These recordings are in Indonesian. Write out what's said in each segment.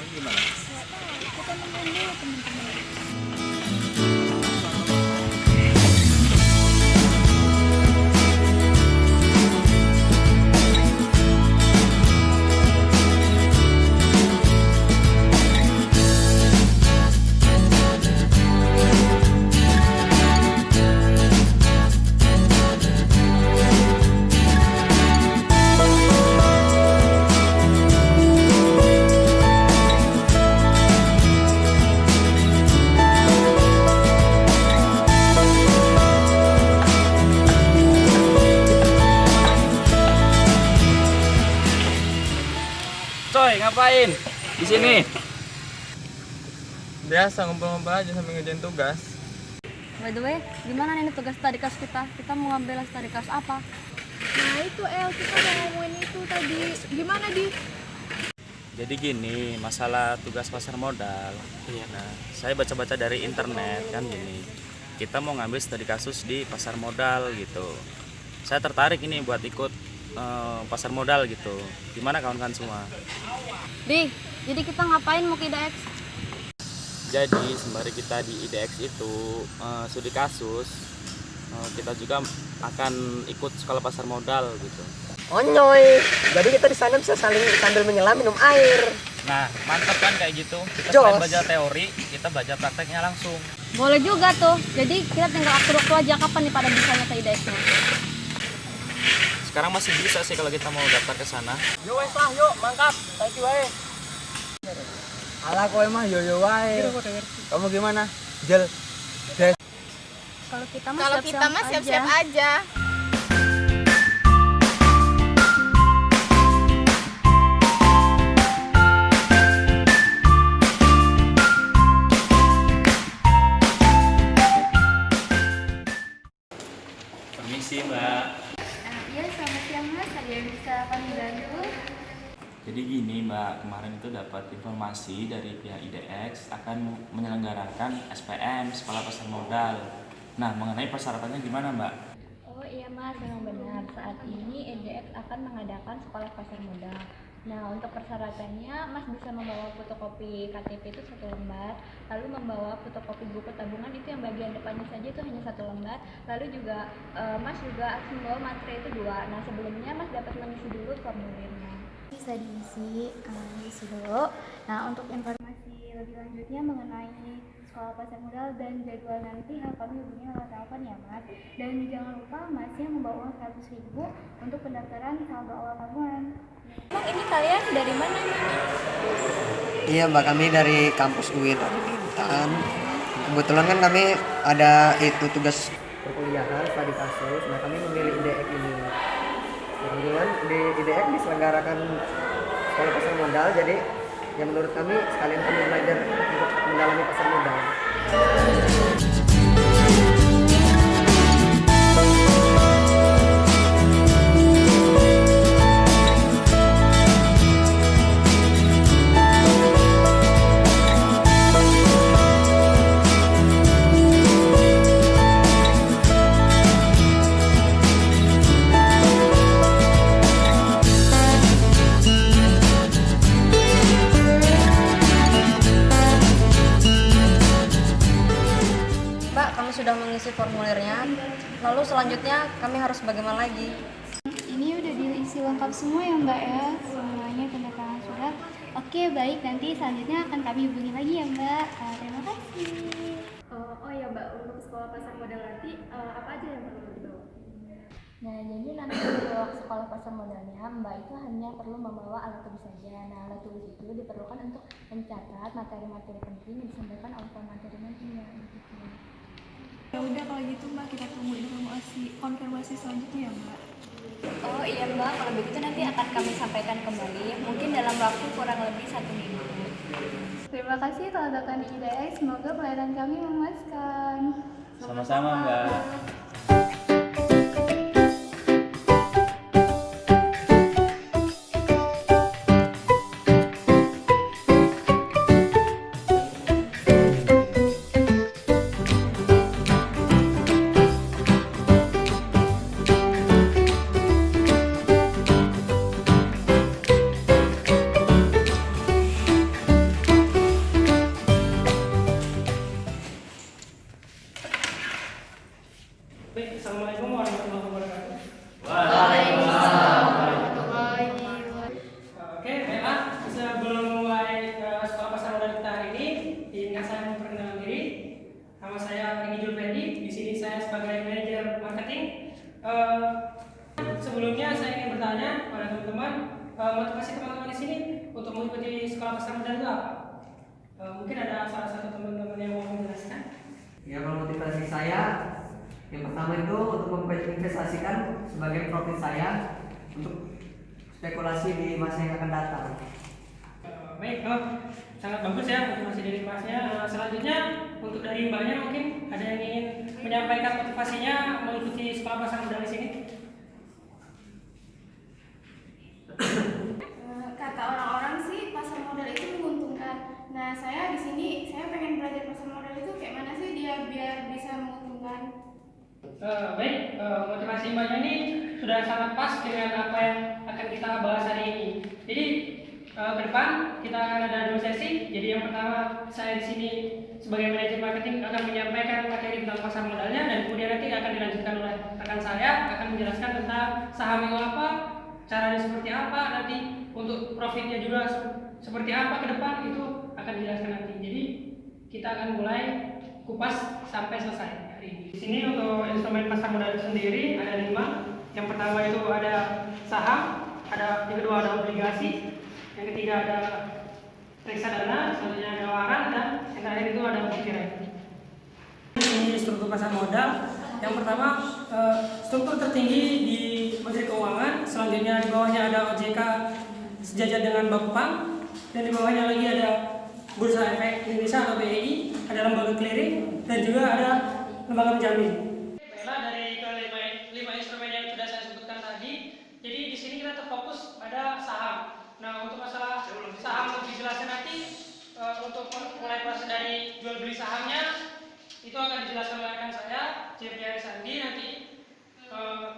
modal gimana? Nggak tahu, kita nemuin dulu teman-teman. Coy, ngapain di sini? Biasa ngumpul-ngumpul aja sambil ngerjain tugas. By the way, gimana nih tugas tadikas kita? Kita mau ngambil tadikas apa? Nah itu El, kita mau ngomongin itu tadi. Gimana di? Jadi gini, masalah tugas pasar modal. Iya, nah, saya baca-baca dari internet kan gini. Kita mau ngambil studi kasus di pasar modal gitu. Saya tertarik ini buat ikut pasar modal gitu. Gimana kawan-kawan semua? Jadi kita ngapain mau ke IDX? Jadi sembari kita di IDX itu studi kasus, kita juga akan ikut sekolah pasar modal gitu. Onyoy, jadi kita di sana bisa saling sambil menyelam minum air. Nah, mantap kan kayak gitu. Kita Jos. selain baca teori, kita baca prakteknya langsung. Boleh juga tuh. Jadi kita tinggal atur waktu aja kapan nih pada bisanya ke IDX-nya. Sekarang masih bisa sih kalau kita mau daftar ke sana. Yo wes lah, yuk mangkap. Thank you wae. Alah kowe mah yo wae. Kamu gimana? Jel. Des. Kalau kita mah siap-siap aja. Permisi, Mbak. Iya, selamat siang Mas. Ada yang bisa kami bantu? Jadi gini, Mbak, kemarin itu dapat informasi dari pihak IDX akan menyelenggarakan SPM, Sekolah Pasar Modal. Nah, mengenai persyaratannya gimana, Mbak? Oh iya Mas, memang benar. Saat ini EDX akan mengadakan sekolah pasar modal. Nah, untuk persyaratannya, Mas bisa membawa fotokopi KTP itu 1 lembar, lalu membawa fotokopi buku tabungan itu yang bagian depannya saja itu hanya 1 lembar, lalu juga Mas juga harus membawa materai itu 2. Nah, sebelumnya Mas dapat mengisi dulu formulirnya. Bisa diisi dulu. Nah, untuk informasi lebih lanjutnya mengenai sekolah pasar modal dan jadwal nanti kami hubungi lewat telepon ya Mas. Dan jangan lupa Masnya membawa uang 100.000 untuk pendaftaran saldo awal tabungan. Emang ini kalian dari mana nih? Iya mbak, kami dari kampus UIN Bintan. Kebetulan kan kami ada itu tugas perkuliahan studi kasus. Nah kami memilih IDX ini. Kemudian di IDX diselenggarakan sekolah pasar modal. Jadi ya menurut kami sekalian kami belajar untuk mendalami pasar modal. Sudah mengisi formulirnya. Lalu selanjutnya kami harus bagaimana lagi? Ini udah diisi lengkap semua ya Mbak ya, semuanya tanda tangan surat. Oke baik, nanti selanjutnya akan kami hubungi lagi ya Mbak. Terima kasih. Oh ya Mbak, untuk sekolah pasar modal nanti apa aja yang perlu dibawa? Nah jadi nanti untuk sekolah pasar modalnya Mbak itu hanya perlu membawa alat tulis saja. Nah alat tulis itu diperlukan untuk mencatat materi-materi penting yang disampaikan oleh pemateri nantinya. Ya udah kalau gitu Mbak, kita tunggu konfirmasi selanjutnya ya Mbak. Oh iya Mbak, kalau begitu nanti akan kami sampaikan kembali, mungkin dalam waktu kurang lebih 1 minggu. Terima kasih telah datang di IDX, semoga pelayanan kami memuaskan. Sama-sama, Mbak. sekolah pasar modal itu apa? Mungkin ada salah satu teman-teman yang mau menjelaskan. Ya, kalau motivasi saya yang pertama itu untuk menginvestasikan sebagian profit saya untuk spekulasi di masa yang akan datang. Baik, sangat bagus ya motivasi dari Masnya. Selanjutnya untuk dari Mbaknya mungkin ada yang ingin menyampaikan motivasinya mengikuti sekolah pasar modal di sini. Kata orang-orang sih pasar modal itu menguntungkan. Nah, saya di sini saya pengen belajar pasar modal itu kayak mana sih dia biar bisa menguntungkan. Baik, motivasi Mbaknya ini sudah sangat pas dengan apa yang akan kita bahas hari ini. Jadi ke depan kita akan ada 2 sesi. Jadi yang pertama saya di sini sebagai manajer marketing akan menyampaikan materi tentang pasar modalnya, dan kemudian nanti akan dilanjutkan oleh rekan saya akan menjelaskan tentang saham itu apa, caranya seperti apa, nanti untuk profitnya juga seperti apa ke depan itu akan dijelaskan nanti. Jadi kita akan mulai kupas sampai selesai hari ini. Di sini untuk instrumen pasar modal sendiri ada 5. Yang pertama itu ada saham, yang kedua ada obligasi, yang ketiga ada reksadana, selanjutnya ada waran, dan yang terakhir itu ada bukti rate. Ini struktur pasar modal. Yang pertama struktur tertinggi di Menteri Keuangan, selanjutnya di bawahnya ada OJK sejajar dengan Bapepam, dan di bawahnya lagi ada Bursa Efek Indonesia atau BEI, ada lembaga clearing, dan juga ada lembaga penjamin. Baiklah, dari kelima instrumen yang sudah saya sebutkan tadi, jadi di sini kita terfokus pada saham. Nah, untuk masalah saham lebih jelasnya nanti untuk mulai proses dari jual beli sahamnya itu akan dijelaskan oleh rekan saya, Jeffrey Arisandi nanti.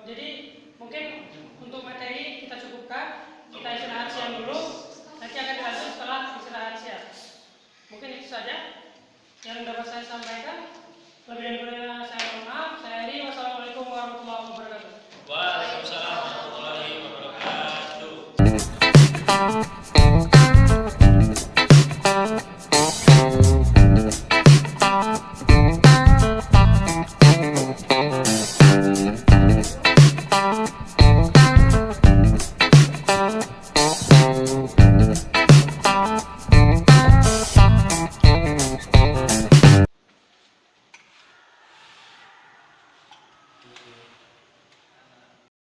Jadi mungkin untuk materi kita cukupkan, kita istirahat siang dulu, nanti akan dilanjut setelah istirahat siang. Mungkin itu saja yang dapat saya sampaikan. Lebih dan kurangnya saya mohon maaf. Saya Heri. Wassalamualaikum warahmatullahi wabarakatuh. Waalaikumsalam warahmatullahi wabarakatuh.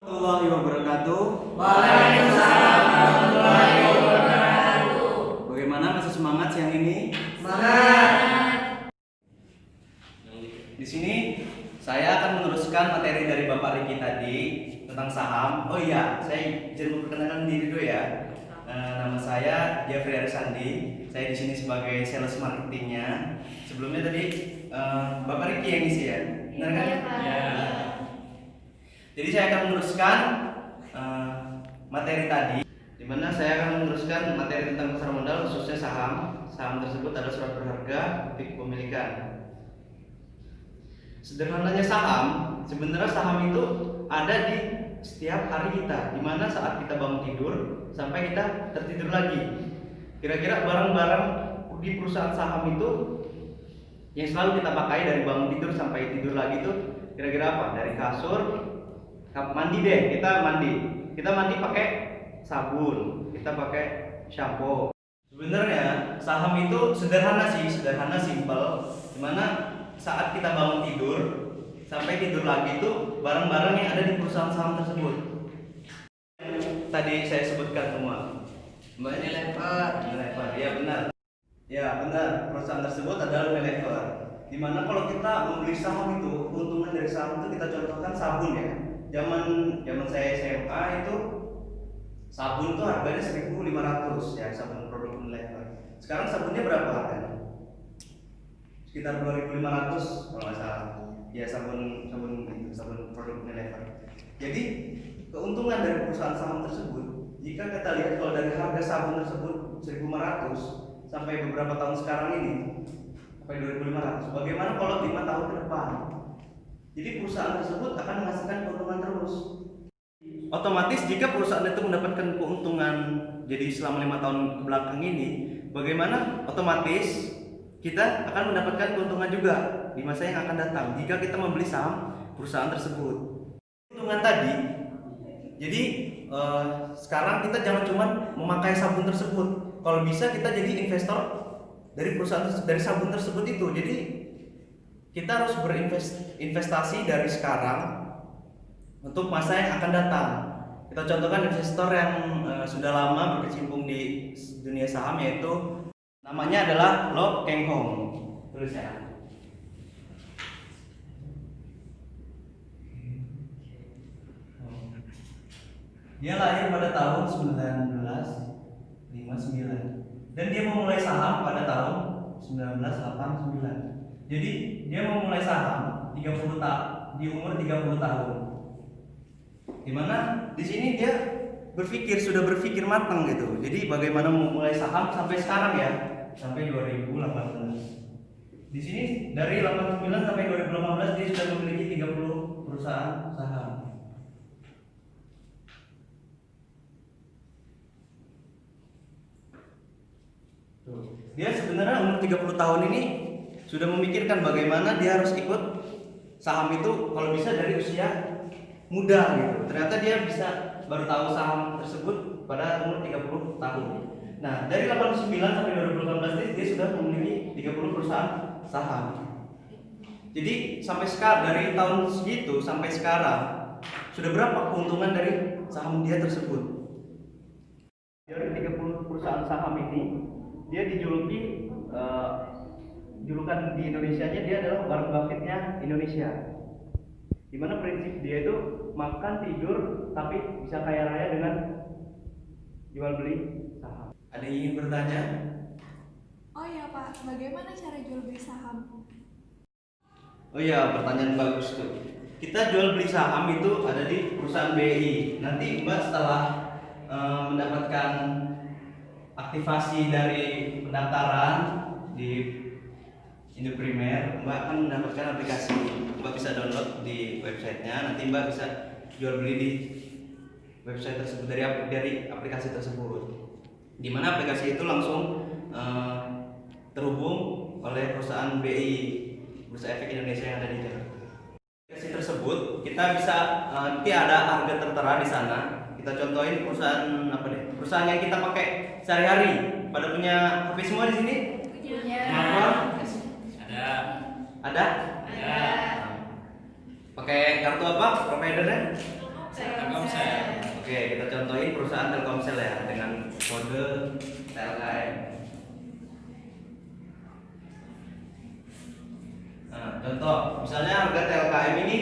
Warahmatullahi wabarakatuh. Bagaimana, masih semangat siang ini? Di sini saya akan meneruskan materi dari Bapak Riki tadi tentang saham. Oh iya, saya izin memperkenalkan diri dulu ya. Nama saya Jeffrey Arisandi. Saya di sini sebagai sales marketingnya. Sebelumnya tadi Bapak Riki yang ngisi ya, benar kan? Ya. Jadi saya akan meneruskan materi tadi, di mana saya akan meneruskan materi tentang pasar modal khususnya saham. Saham tersebut adalah surat berharga bukti kepemilikan. Sederhananya saham, sebenarnya saham itu ada di setiap hari kita, di mana saat kita bangun tidur sampai kita tertidur lagi. Kira-kira barang-barang di perusahaan saham itu yang selalu kita pakai dari bangun tidur sampai tidur lagi itu kira-kira apa? Dari kasur, mandi deh, kita mandi pakai sabun, kita pakai shampoo. Sebenarnya saham itu sederhana sih, simple, dimana saat kita bangun tidur sampai tidur lagi itu barang-barang yang ada di perusahaan saham tersebut. Tadi saya sebutkan semua. Unilever, ya benar. Ya benar, perusahaan tersebut adalah Unilever. Dimana kalau kita membeli saham itu, keuntungan dari saham itu kita contohkan sabun ya. Zaman saya SMA itu sabun tuh harganya 1.500 ya, sabun produk Unilever. Sekarang sabunnya berapa harganya? Sekitar 2.500 kalau nggak salah. Ya sabun produk Unilever. Jadi keuntungan dari perusahaan saham tersebut, jika kita lihat kalau dari harga sabun tersebut 1.500 sampai beberapa tahun sekarang ini sampai 2.500, bagaimana kalau 5 tahun ke depan? Jadi perusahaan tersebut akan menghasilkan keuntungan terus. Otomatis jika perusahaan itu mendapatkan keuntungan jadi selama 5 tahun ke belakang ini, bagaimana? Otomatis kita akan mendapatkan keuntungan juga di masa yang akan datang jika kita membeli saham perusahaan tersebut. Keuntungan tadi, jadi sekarang kita jangan cuma memakai sabun tersebut, kalau bisa kita jadi investor dari perusahaan dari sabun tersebut itu. Jadi kita harus berinvestasi dari sekarang untuk masa yang akan datang. Kita contohkan investor yang sudah lama berkecimpung di dunia saham, yaitu namanya adalah Lo Keng Hong. Tulis ya. Dia lahir pada tahun 1959 dan dia memulai saham pada tahun 1989. Jadi dia memulai saham 30 di umur 30 tahun. Dimana di sini dia sudah berpikir matang gitu. Jadi bagaimana memulai saham sampai sekarang ya, sampai 2018. Di sini dari 89 sampai 2018 dia sudah memiliki 30 perusahaan saham. Dia sebenarnya umur 30 tahun ini sudah memikirkan bagaimana dia harus ikut saham itu kalau bisa dari usia muda gitu. Ternyata dia bisa baru tahu saham tersebut pada umur 30 tahun. Nah, dari 89 sampai 2018 dia sudah memiliki 30 perusahaan saham. Jadi sampai sekarang, dari tahun segitu sampai sekarang sudah berapa keuntungan dari saham dia tersebut? Dari 30 perusahaan saham ini dia dijuluki julukan di Indonesianya dia adalah Warren Buffett-nya Indonesia. Dimana prinsip dia itu makan tidur tapi bisa kaya raya dengan jual beli saham. Ada yang ingin bertanya? Oh ya Pak, bagaimana cara jual beli saham? Oh iya, pertanyaan bagus tuh. Kita jual beli saham itu ada di perusahaan BI. Nanti Mbak setelah mendapatkan aktivasi dari pendaftaran di Indo Primer, Mbak akan mendapatkan aplikasi. Mbak bisa download di websitenya. Nanti Mbak bisa jual beli di website tersebut dari aplikasi tersebut. Di mana aplikasi itu langsung terhubung oleh perusahaan BI, Bursa Efek Indonesia yang ada di Jakarta. Aplikasi tersebut kita bisa nanti ada harga tertera di sana. Kita contohin perusahaan apa deh? Perusahaan yang kita pakai sehari-hari. Pada punya HP semua di sini? Punya. Smartphone? Ada. Ada? Ada. Pakai kartu apa? Providernya? Telkomsel. Oke, kita contohin perusahaan Telkomsel ya dengan kode TLKM. Nah, contoh, misalnya harga TLKM ini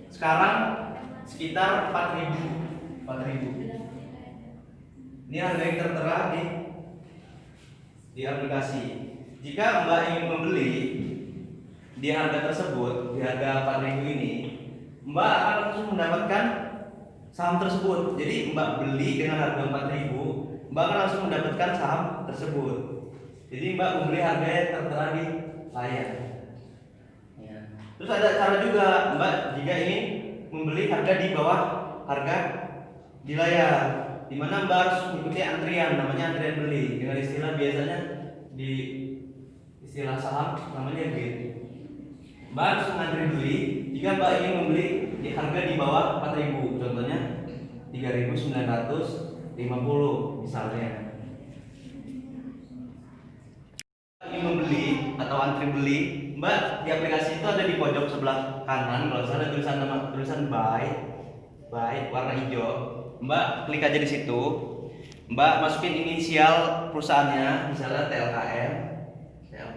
sekarang sekitar 4.000. Ini harga yang tertera di aplikasi. Jika Mbak ingin membeli di harga tersebut, di harga 4.000 ini, Mbak akan langsung mendapatkan saham tersebut. Jadi Mbak beli dengan harga 4.000, Mbak akan langsung mendapatkan saham tersebut. Jadi Mbak membeli harga yang tertera di layar. Ya. Terus ada cara juga Mbak jika ingin membeli harga di bawah harga di layar, di mana Mbak harus mengikuti antrian, namanya antrian beli. Dengan istilah biasanya di istilah saham namanya bid. Mbak harus mengantri beli jika Mbak ingin membeli di harga di bawah 4.000, contohnya 3.950 misalnya. Ingin membeli atau antri beli, Mbak di aplikasi itu ada di pojok sebelah kanan kalau salah tulisan buy warna hijau. Mbak klik aja di situ. Mbak masukin inisial perusahaannya, misalnya TLKM ya.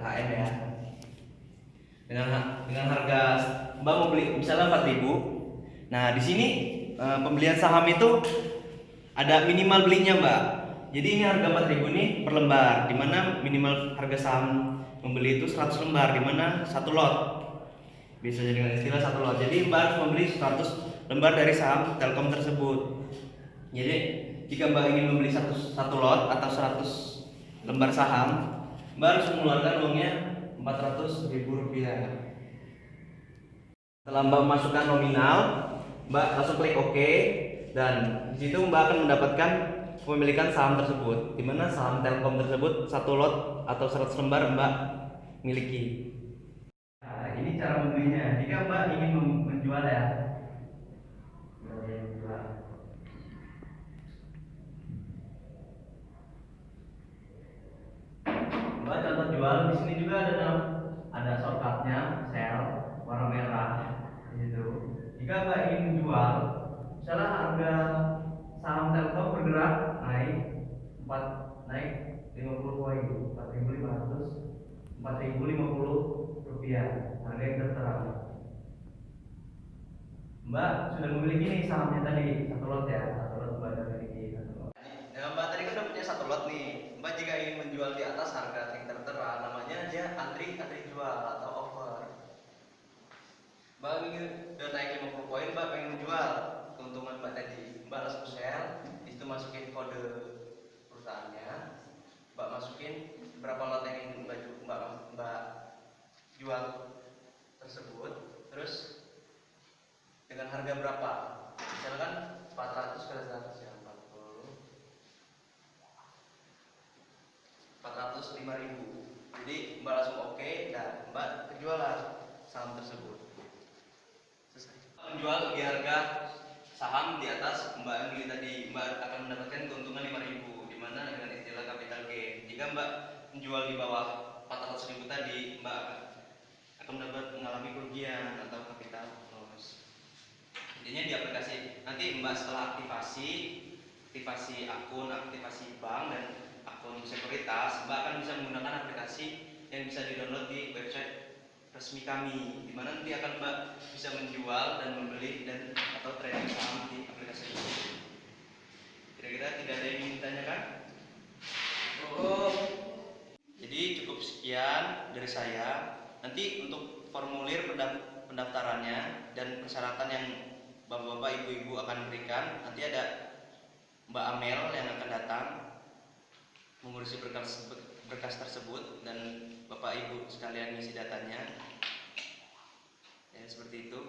Dengan harga Mbak mau beli misalnya 4.000. Nah, di sini pembelian saham itu ada minimal belinya, Mbak. Jadi ini harga 4.000 ini per lembar, di mana minimal harga saham membeli itu 100 lembar, di mana satu lot. Bisa jadi dengan istilah satu lot. Jadi Mbak harus membeli 100 lembar dari saham Telkom tersebut. Jadi jika Mbak ingin membeli satu lot atau 100 lembar saham, Mbak harus mengeluarkan uangnya Rp400.000. Setelah Mbak masukkan nominal, Mbak langsung klik OK, dan di situ Mbak akan mendapatkan kepemilikan saham tersebut, di mana saham Telkom tersebut satu lot atau 100 lembar Mbak miliki. Nah, ini cara membelinya. Jika Mbak ingin menjual ya, Mbak contoh jual di sini juga ada shortcutnya sell warna merah gitu. Jika Mbak ingin menjual, misalnya harga saham Telkom bergerak naik 50 poin, 4.50 rupiah, harga yang tertera. Mbak sudah memiliki nih sahamnya tadi, satu lot ya, satu lot Mbak sudah memiliki satu lot. Nah, Mbak tadi kan udah punya satu lot nih. Mbak jika ingin menjual di atas harga yang tertera, namanya dia antri jual atau offer. Mbak ingin udah naik 50 poin, Mbak pengen menjual keuntungan Mbak tadi. Mbak langsung share, itu masukin kode perusahaannya, Mbak masukin berapa lot yang ingin Mbak jual tersebut, terus dengan harga berapa, misalkan 400 kali 100 ya, 405.000. Jadi Mbak langsung oke, dan Mbak kejualan saham tersebut. Selesai. Menjual di harga saham di atas Mbak yang beli tadi, Mbak akan mendapatkan keuntungan 5.000, di mana dengan istilah capital gain. Jika Mbak menjual di bawah 400.000 tadi, Mbak akan mengalami kerugian atau capital loss. Intinya di aplikasi nanti Mbak setelah aktivasi akun, aktivasi bank dan akun sekuritas, Mbak akan bisa menggunakan aplikasi yang bisa di-download di website resmi kami, di mana nanti akan Mbak bisa menjual dan membeli dan atau trading saham di aplikasi itu. Kira-kira tidak ada yang ingin ditanyakan? Jadi cukup sekian dari saya. Nanti untuk formulir pendaftarannya dan persyaratan yang bapak-bapak, ibu-ibu akan berikan, nanti ada Mbak Amel yang akan datang mengurusi berkas tersebut dan bapak ibu sekalian ngisi datanya. Ya, seperti itu.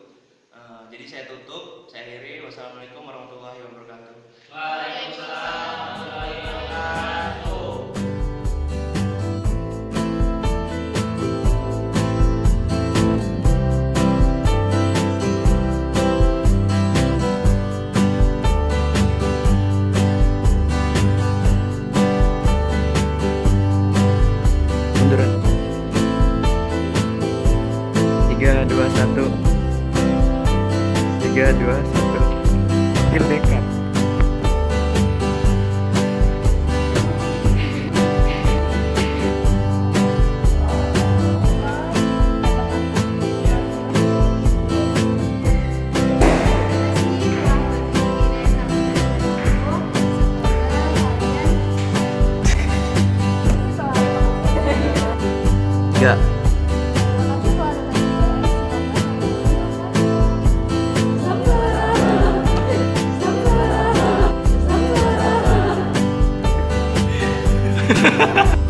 Jadi saya tutup, saya akhiri. Wassalamualaikum warahmatullahi wabarakatuh. Waalaikumsalam warahmatullahi wabarakatuh. Munduran. 3, 2, 1. 3, 2, 1. Kill dekat. Enggak. Sampai